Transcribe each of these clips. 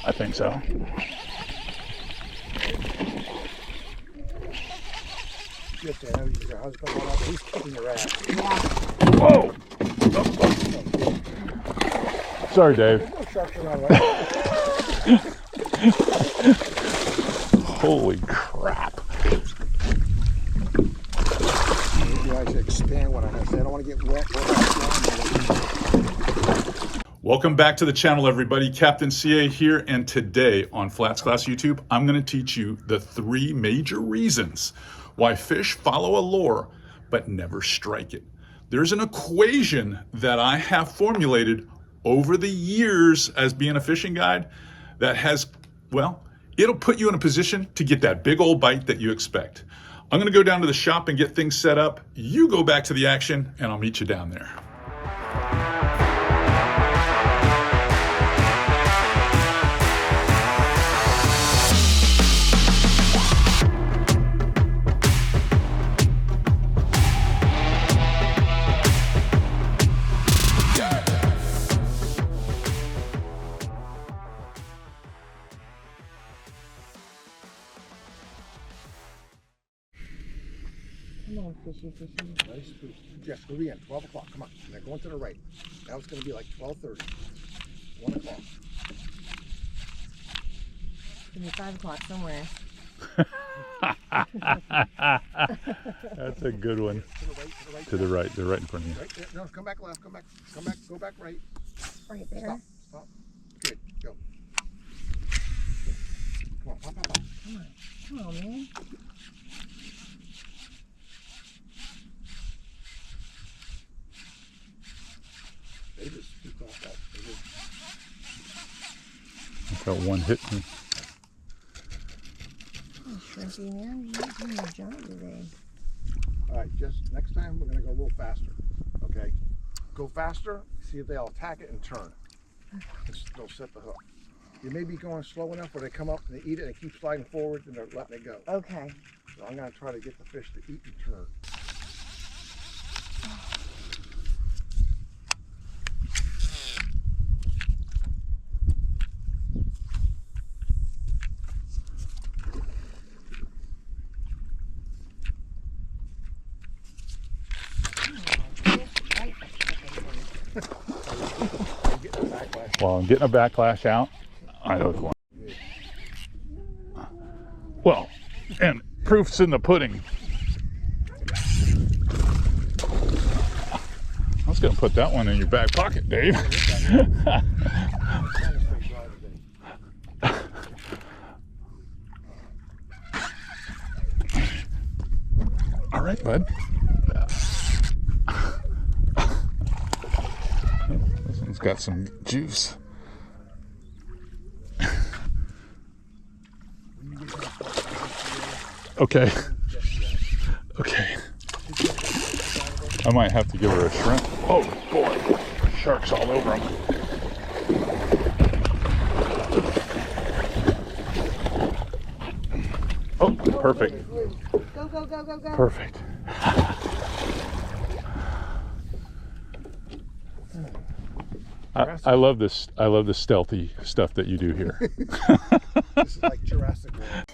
I think so. Good, Dan. Your husband went out there. He's kicking your ass. Yeah. Whoa! Sorry, Dave. There's no sharks around, right? Holy crap. Maybe I should expand what I'm going to say. I don't want to get wet. Welcome back to the channel, everybody. Captain CA here, and today on FlatsClass YouTube, I'm going to teach you the 3 major reasons why fish follow a lure but never strike it. There's an equation that I have formulated over the years as being a fishing guide that has, well, it'll put you in a position to get that big old bite that you expect. I'm going to go down to the shop and get things set up. You go back to the action, and I'll meet you down there. Come on, fishy, fishy. Nice food. Jeff, go in. 12 o'clock. Come on. They're going to the right. Now it's going to be like 12:30. 1 o'clock. It's going to be 5 o'clock somewhere. That's a good one. To the right. They're right in front of you. Right there. No, come back left. Come back. Come back. Go back right. Right there. Stop. Stop. Good. Go. Come on. Pop, pop, pop. Come on. Come on, man. They just scooped off that. They just... I got one hit me. Oh, Shrimpy, man. You're doing your job today. All right, just next time we're going to go a little faster, okay? Go faster, see if they'll attack it and turn. They'll set the hook. You may be going slow enough where they come up and they eat it and they keep sliding forward and they're letting it go. Okay. So I'm going to try to get the fish to eat and turn. While I'm getting a backlash out, I hook one. Well, and proof's in the pudding. I was going to put that one in your back pocket, Dave. All right, bud. This one's got some juice. Okay. Okay. I might have to give her a shrimp. Oh boy, sharks all over them. Oh, perfect. Go, go, go, go, go. Perfect. I love this. I love the stealthy stuff that you do here. This is like Jurassic World.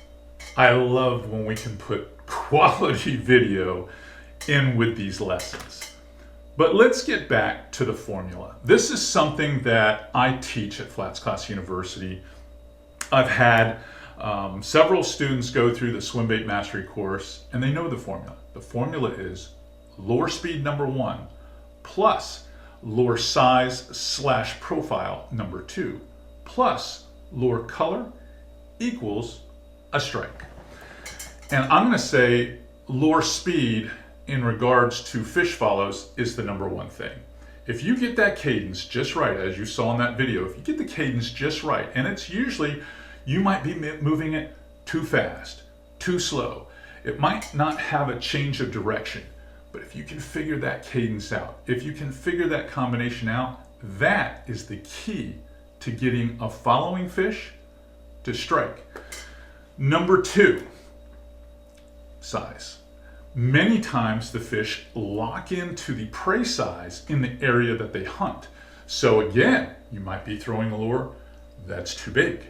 I love when we can put quality video in with these lessons. But let's get back to the formula. This is something that I teach at FlatsClass University. I've had several students go through the swim bait mastery course and they know the formula. The formula is lure speed number 1 plus lure size / profile number 2 plus lure color equals a strike. And I'm going to say lure speed in regards to fish follows is the number 1 thing. If you get that cadence just right, as you saw in that video, if you get the cadence just right, and it's usually, you might be moving it too fast, too slow. It might not have a change of direction, but if you can figure that cadence out, if you can figure that combination out, that is the key to getting a following fish to strike. Number 2, size. Many times the fish lock into the prey size in the area that they hunt. So again, you might be throwing a lure that's too big.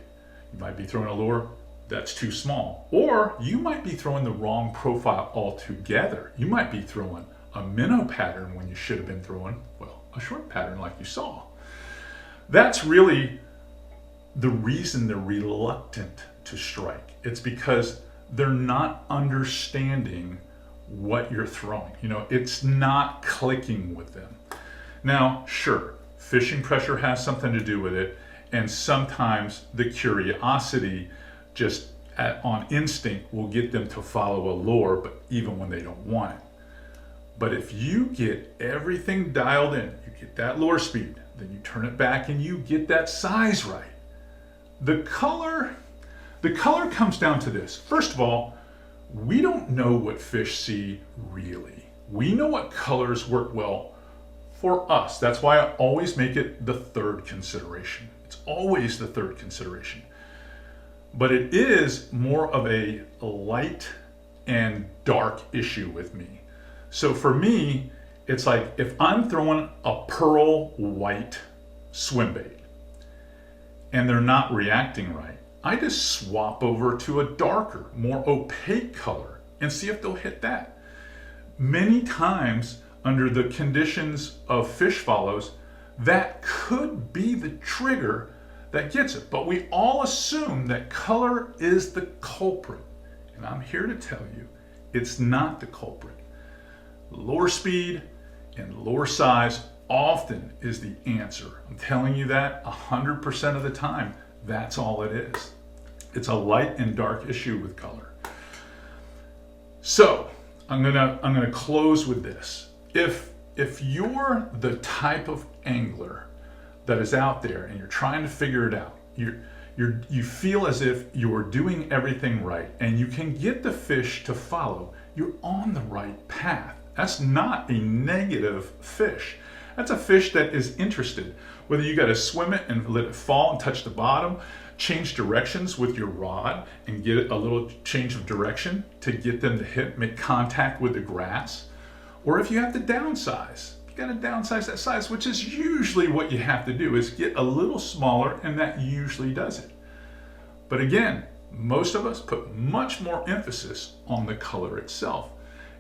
You might be throwing a lure that's too small, or you might be throwing the wrong profile altogether. You might be throwing a minnow pattern when you should have been throwing, well, a short pattern like you saw. That's really the reason they're reluctant to strike. It's because they're not understanding what you're throwing. You know, it's not clicking with them. Now, sure, fishing pressure has something to do with it, and sometimes the curiosity just on instinct will get them to follow a lure, but even when they don't want it. But if you get everything dialed in, you get that lure speed, then you turn it back and you get that size right. The color comes down to this. First of all, we don't know what fish see really. We know what colors work well for us. That's why I always make it the third consideration. It's always the third consideration. But it is more of a light and dark issue with me. So for me, it's like if I'm throwing a pearl white swim bait and they're not reacting right, I just swap over to a darker, more opaque color and see if they'll hit that. Many times under the conditions of fish follows, that could be the trigger that gets it. But we all assume that color is the culprit. And I'm here to tell you, it's not the culprit. Lure speed and lure size often is the answer. I'm telling you that 100% of the time, that's all it is. It's a light and dark issue with color. So I'm gonna close with this. If you're the type of angler that is out there and you're trying to figure it out, you feel as if you're doing everything right and you can get the fish to follow, you're on the right path. That's not a negative fish. That's a fish that is interested. Whether you got to swim it and let it fall and touch the bottom, change directions with your rod and get it a little change of direction to get them to hit, make contact with the grass, or if you have to downsize, you got to downsize that size, which is usually what you have to do, is get a little smaller, and that usually does it. But again, most of us put much more emphasis on the color itself.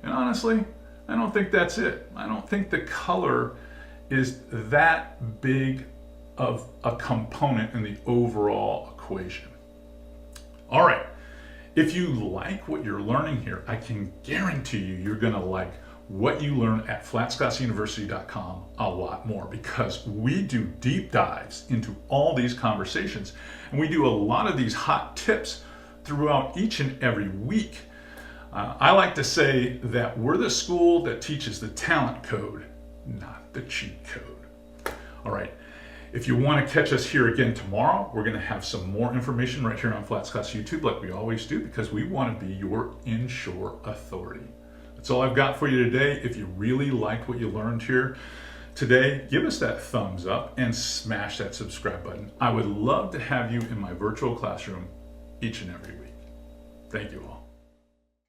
And honestly, I don't think that's it. I don't think the color is that big of a component in the overall equation. All right, if you like what you're learning here, I can guarantee you you're gonna like what you learn at FlatsClassUniversity.com a lot more, because we do deep dives into all these conversations, and we do a lot of these hot tips throughout each and every week. I like to say that we're the school that teaches the talent code, not the cheat code. All right, if you want to catch us here again tomorrow, we're going to have some more information right here on FlatsClass YouTube, like we always do, because we want to be your inshore authority. That's all I've got for you today. If you really liked what you learned here today, give us that thumbs up and smash that subscribe button. I would love to have you in my virtual classroom each and every week. Thank you all.